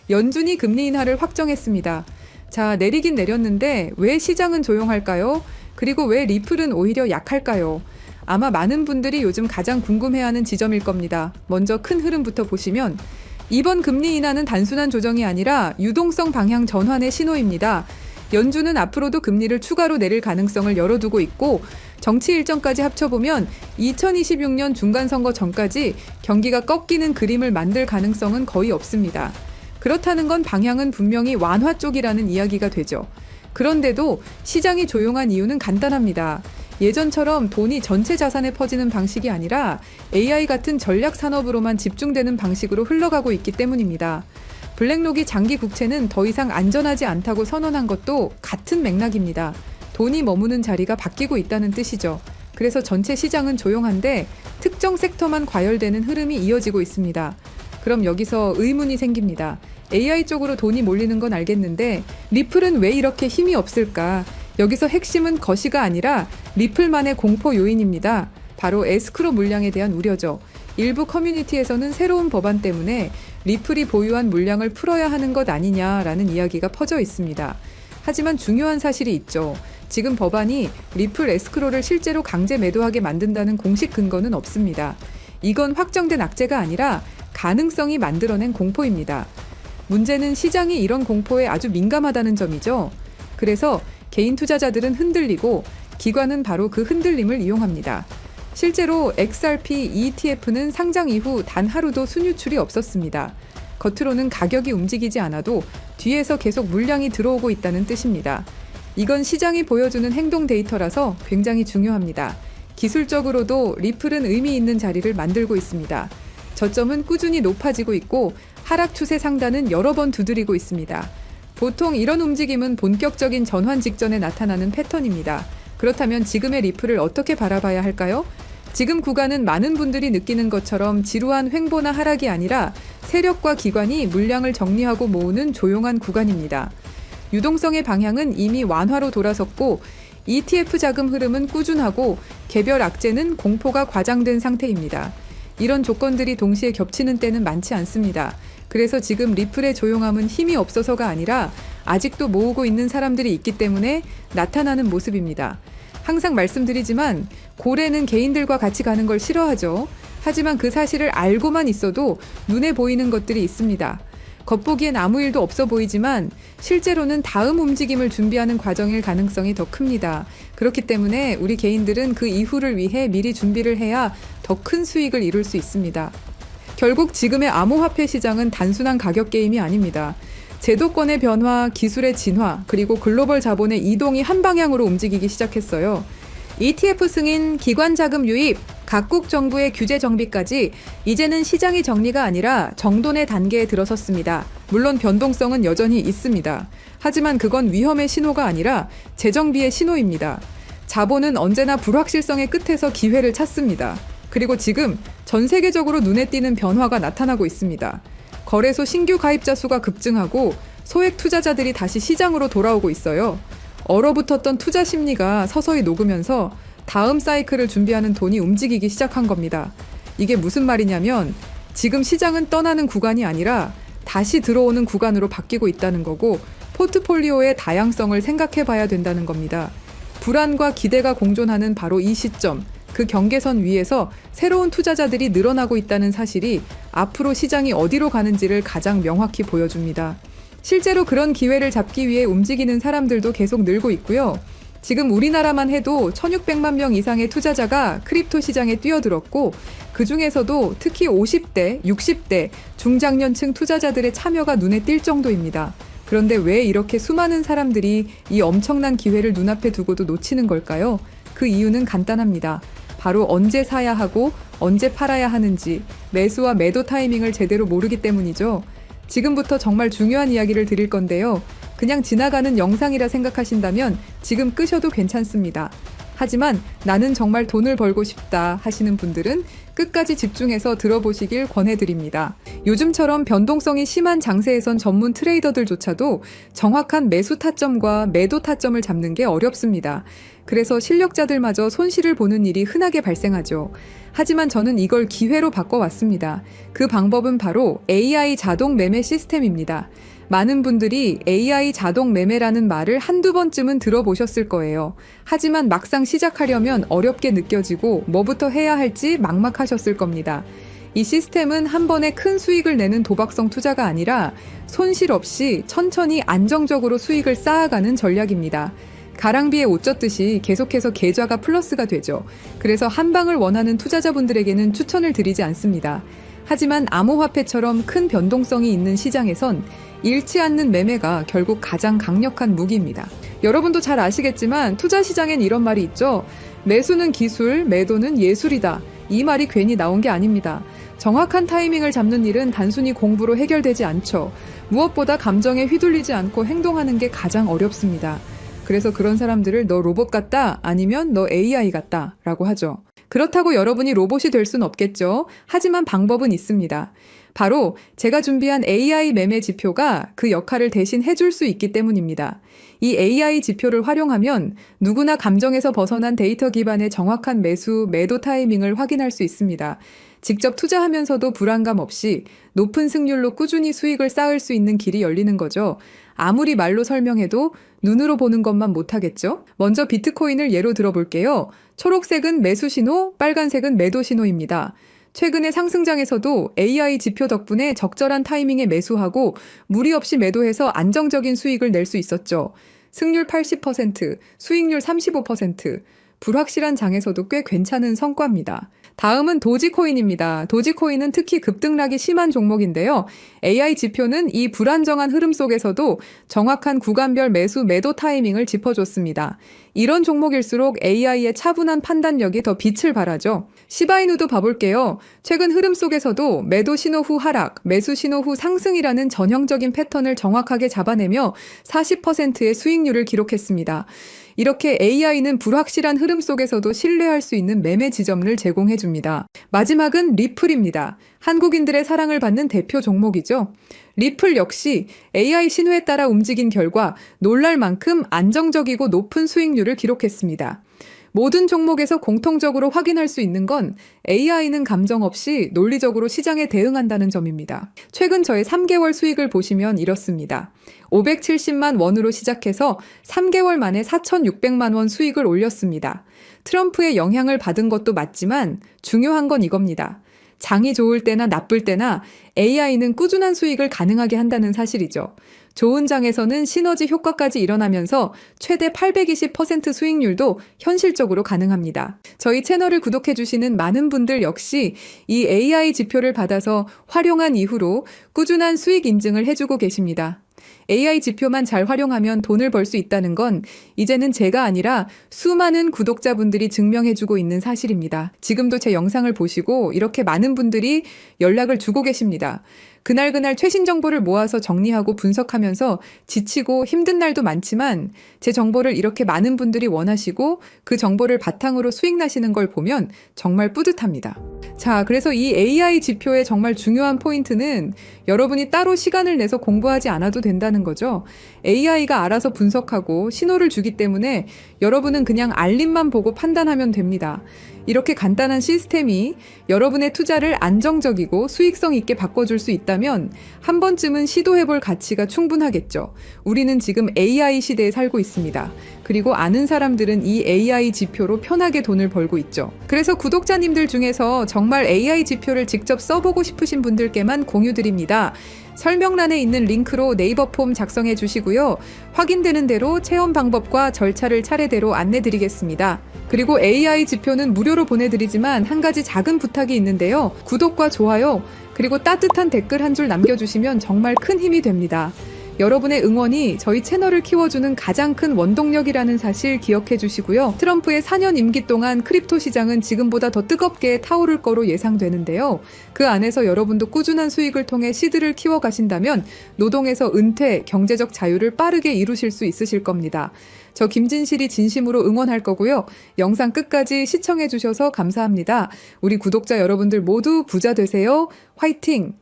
연준이 금리 인하를 확정했습니다. 자, 내리긴 내렸는데 왜 시장은 조용할까요? 그리고 왜 리플은 오히려 약할까요? 아마 많은 분들이 요즘 가장 궁금해하는 지점일 겁니다. 먼저 큰 흐름부터 보시면 이번 금리 인하는 단순한 조정이 아니라 유동성 방향 전환의 신호입니다. 연준은 앞으로도 금리를 추가로 내릴 가능성을 열어두고 있고 정치 일정까지 합쳐보면 2026년 중간선거 전까지 경기가 꺾이는 그림을 만들 가능성은 거의 없습니다. 그렇다는 건 방향은 분명히 완화 쪽이라는 이야기가 되죠. 그런데도 시장이 조용한 이유는 간단합니다. 예전처럼 돈이 전체 자산에 퍼지는 방식이 아니라 AI 같은 전략 산업으로만 집중되는 방식으로 흘러가고 있기 때문입니다. 블랙록이 장기 국채는 더 이상 안전하지 않다고 선언한 것도 같은 맥락입니다. 돈이 머무는 자리가 바뀌고 있다는 뜻이죠. 그래서 전체 시장은 조용한데 특정 섹터만 과열되는 흐름이 이어지고 있습니다. 그럼 여기서 의문이 생깁니다. AI 쪽으로 돈이 몰리는 건 알겠는데 리플은 왜 이렇게 힘이 없을까? 여기서 핵심은 거시가 아니라 리플만의 공포 요인입니다. 바로 에스크로 물량에 대한 우려죠. 일부 커뮤니티에서는 새로운 법안 때문에 리플이 보유한 물량을 풀어야 하는 것 아니냐라는 이야기가 퍼져 있습니다. 하지만 중요한 사실이 있죠. 지금 법안이 리플 에스크로를 실제로 강제 매도하게 만든다는 공식 근거는 없습니다. 이건 확정된 악재가 아니라 가능성이 만들어낸 공포입니다. 문제는 시장이 이런 공포에 아주 민감하다는 점이죠. 그래서 개인 투자자들은 흔들리고 기관은 바로 그 흔들림을 이용합니다. 실제로 XRP ETF는 상장 이후 단 하루도 순유출이 없었습니다. 겉으로는 가격이 움직이지 않아도 뒤에서 계속 물량이 들어오고 있다는 뜻입니다. 이건 시장이 보여주는 행동 데이터라서 굉장히 중요합니다. 기술적으로도 리플은 의미 있는 자리를 만들고 있습니다. 저점은 꾸준히 높아지고 있고 하락 추세 상단은 여러 번 두드리고 있습니다. 보통 이런 움직임은 본격적인 전환 직전에 나타나는 패턴입니다. 그렇다면 지금의 리플을 어떻게 바라봐야 할까요? 지금 구간은 많은 분들이 느끼는 것처럼 지루한 횡보나 하락이 아니라 세력과 기관이 물량을 정리하고 모으는 조용한 구간입니다. 유동성의 방향은 이미 완화로 돌아섰고 ETF 자금 흐름은 꾸준하고 개별 악재는 공포가 과장된 상태입니다. 이런 조건들이 동시에 겹치는 때는 많지 않습니다. 그래서 지금 리플의 조용함은 힘이 없어서가 아니라 아직도 모으고 있는 사람들이 있기 때문에 나타나는 모습입니다. 항상 말씀드리지만 고래는 개인들과 같이 가는 걸 싫어하죠. 하지만 그 사실을 알고만 있어도 눈에 보이는 것들이 있습니다. 겉보기엔 아무 일도 없어 보이지만 실제로는 다음 움직임을 준비하는 과정일 가능성이 더 큽니다. 그렇기 때문에 우리 개인들은 그 이후를 위해 미리 준비를 해야 더 큰 수익을 이룰 수 있습니다. 결국 지금의 암호화폐 시장은 단순한 가격 게임이 아닙니다. 제도권의 변화, 기술의 진화, 그리고 글로벌 자본의 이동이 한 방향으로 움직이기 시작했어요. ETF 승인, 기관 자금 유입, 각국 정부의 규제 정비까지 이제는 시장이 정리가 아니라 정돈의 단계에 들어섰습니다. 물론 변동성은 여전히 있습니다. 하지만 그건 위험의 신호가 아니라 재정비의 신호입니다. 자본은 언제나 불확실성의 끝에서 기회를 찾습니다. 그리고 지금 전 세계적으로 눈에 띄는 변화가 나타나고 있습니다. 거래소 신규 가입자 수가 급증하고 소액 투자자들이 다시 시장으로 돌아오고 있어요. 얼어붙었던 투자 심리가 서서히 녹으면서 다음 사이클을 준비하는 돈이 움직이기 시작한 겁니다. 이게 무슨 말이냐면 지금 시장은 떠나는 구간이 아니라 다시 들어오는 구간으로 바뀌고 있다는 거고 포트폴리오의 다양성을 생각해 봐야 된다는 겁니다. 불안과 기대가 공존하는 바로 이 시점, 그 경계선 위에서 새로운 투자자들이 늘어나고 있다는 사실이 앞으로 시장이 어디로 가는지를 가장 명확히 보여줍니다. 실제로 그런 기회를 잡기 위해 움직이는 사람들도 계속 늘고 있고요. 지금 우리나라만 해도 1,600만 명 이상의 투자자가 크립토 시장에 뛰어들었고 그 중에서도 특히 50대, 60대 중장년층 투자자들의 참여가 눈에 띌 정도입니다. 그런데 왜 이렇게 수많은 사람들이 이 엄청난 기회를 눈앞에 두고도 놓치는 걸까요? 그 이유는 간단합니다. 바로 언제 사야 하고 언제 팔아야 하는지 매수와 매도 타이밍을 제대로 모르기 때문이죠. 지금부터 정말 중요한 이야기를 드릴 건데요. 그냥 지나가는 영상이라 생각하신다면 지금 끄셔도 괜찮습니다. 하지만 나는 정말 돈을 벌고 싶다 하시는 분들은 끝까지 집중해서 들어보시길 권해드립니다. 요즘처럼 변동성이 심한 장세에선 전문 트레이더들조차도 정확한 매수 타점과 매도 타점을 잡는 게 어렵습니다. 그래서 실력자들마저 손실을 보는 일이 흔하게 발생하죠. 하지만 저는 이걸 기회로 바꿔왔습니다. 그 방법은 바로 AI 자동 매매 시스템입니다. 많은 분들이 AI 자동 매매라는 말을 한두 번쯤은 들어보셨을 거예요. 하지만 막상 시작하려면 어렵게 느껴지고 뭐부터 해야 할지 막막하셨을 겁니다. 이 시스템은 한 번에 큰 수익을 내는 도박성 투자가 아니라 손실 없이 천천히 안정적으로 수익을 쌓아가는 전략입니다. 가랑비에 옷 젖듯이 계속해서 계좌가 플러스가 되죠. 그래서 한 방을 원하는 투자자분들에게는 추천을 드리지 않습니다. 하지만 암호화폐처럼 큰 변동성이 있는 시장에선 잃지 않는 매매가 결국 가장 강력한 무기입니다. 여러분도 잘 아시겠지만 투자 시장엔 이런 말이 있죠. 매수는 기술, 매도는 예술이다. 이 말이 괜히 나온 게 아닙니다. 정확한 타이밍을 잡는 일은 단순히 공부로 해결되지 않죠. 무엇보다 감정에 휘둘리지 않고 행동하는 게 가장 어렵습니다. 그래서 그런 사람들을 너 로봇 같다 아니면 너 AI 같다 라고 하죠. 그렇다고 여러분이 로봇이 될 순 없겠죠. 하지만 방법은 있습니다. 바로 제가 준비한 AI 매매 지표가 그 역할을 대신 해줄 수 있기 때문입니다. 이 AI 지표를 활용하면 누구나 감정에서 벗어난 데이터 기반의 정확한 매수, 매도 타이밍을 확인할 수 있습니다. 직접 투자하면서도 불안감 없이 높은 승률로 꾸준히 수익을 쌓을 수 있는 길이 열리는 거죠. 아무리 말로 설명해도 눈으로 보는 것만 못하겠죠? 먼저 비트코인을 예로 들어볼게요. 초록색은 매수 신호, 빨간색은 매도 신호입니다. 최근의 상승장에서도 AI 지표 덕분에 적절한 타이밍에 매수하고 무리 없이 매도해서 안정적인 수익을 낼 수 있었죠. 승률 80%, 수익률 35%, 불확실한 장에서도 꽤 괜찮은 성과입니다. 다음은 도지코인입니다. 도지코인은 특히 급등락이 심한 종목인데요. AI 지표는 이 불안정한 흐름 속에서도 정확한 구간별 매수, 매도 타이밍을 짚어줬습니다. 이런 종목일수록 AI의 차분한 판단력이 더 빛을 발하죠. 시바이누도 봐볼게요. 최근 흐름 속에서도 매도 신호 후 하락, 매수 신호 후 상승이라는 전형적인 패턴을 정확하게 잡아내며 40%의 수익률을 기록했습니다. 이렇게 AI는 불확실한 흐름 속에서도 신뢰할 수 있는 매매 지점을 제공해줍니다. 마지막은 리플입니다. 한국인들의 사랑을 받는 대표 종목이죠. 리플 역시 AI 신호에 따라 움직인 결과 놀랄 만큼 안정적이고 높은 수익률을 기록했습니다. 모든 종목에서 공통적으로 확인할 수 있는 건 AI는 감정 없이 논리적으로 시장에 대응한다는 점입니다. 최근 저의 3개월 수익을 보시면 이렇습니다. 570만 원으로 시작해서 3개월 만에 4,600만 원 수익을 올렸습니다. 트럼프의 영향을 받은 것도 맞지만 중요한 건 이겁니다. 장이 좋을 때나 나쁠 때나 AI는 꾸준한 수익을 가능하게 한다는 사실이죠. 좋은 장에서는 시너지 효과까지 일어나면서 최대 820% 수익률도 현실적으로 가능합니다. 저희 채널을 구독해주시는 많은 분들 역시 이 AI 지표를 받아서 활용한 이후로 꾸준한 수익 인증을 해주고 계십니다. AI 지표만 잘 활용하면 돈을 벌 수 있다는 건 이제는 제가 아니라 수많은 구독자분들이 증명해주고 있는 사실입니다. 지금도 제 영상을 보시고 이렇게 많은 분들이 연락을 주고 계십니다. 그날 최신 정보를 모아서 정리하고 분석하면서 지치고 힘든 날도 많지만 제 정보를 이렇게 많은 분들이 원하시고 그 정보를 바탕으로 수익 나시는 걸 보면 정말 뿌듯합니다. 자, 그래서 이 AI 지표의 정말 중요한 포인트는 여러분이 따로 시간을 내서 공부하지 않아도 된다는 거죠. AI가 알아서 분석하고 신호를 주기 때문에 여러분은 그냥 알림만 보고 판단하면 됩니다. 이렇게 간단한 시스템이 여러분의 투자를 안정적이고 수익성 있게 바꿔줄 수 있다면 한 번쯤은 시도해볼 가치가 충분하겠죠. 우리는 지금 AI 시대에 살고 있습니다. 그리고 아는 사람들은 이 AI 지표로 편하게 돈을 벌고 있죠. 그래서 구독자님들 중에서 정말 AI 지표를 직접 써보고 싶으신 분들께만 공유드립니다. 설명란에 있는 링크로 네이버 폼 작성해 주시고요. 확인되는 대로 체험 방법과 절차를 차례대로 안내드리겠습니다. 그리고 AI 지표는 무료로 보내드리지만 한 가지 작은 부탁이 있는데요. 구독과 좋아요, 그리고 따뜻한 댓글 한 줄 남겨주시면 정말 큰 힘이 됩니다. 여러분의 응원이 저희 채널을 키워주는 가장 큰 원동력이라는 사실 기억해 주시고요. 트럼프의 4년 임기 동안 크립토 시장은 지금보다 더 뜨겁게 타오를 거로 예상되는데요. 그 안에서 여러분도 꾸준한 수익을 통해 시드를 키워가신다면 노동에서 은퇴, 경제적 자유를 빠르게 이루실 수 있으실 겁니다. 저 김진실이 진심으로 응원할 거고요. 영상 끝까지 시청해 주셔서 감사합니다. 우리 구독자 여러분들 모두 부자 되세요. 화이팅!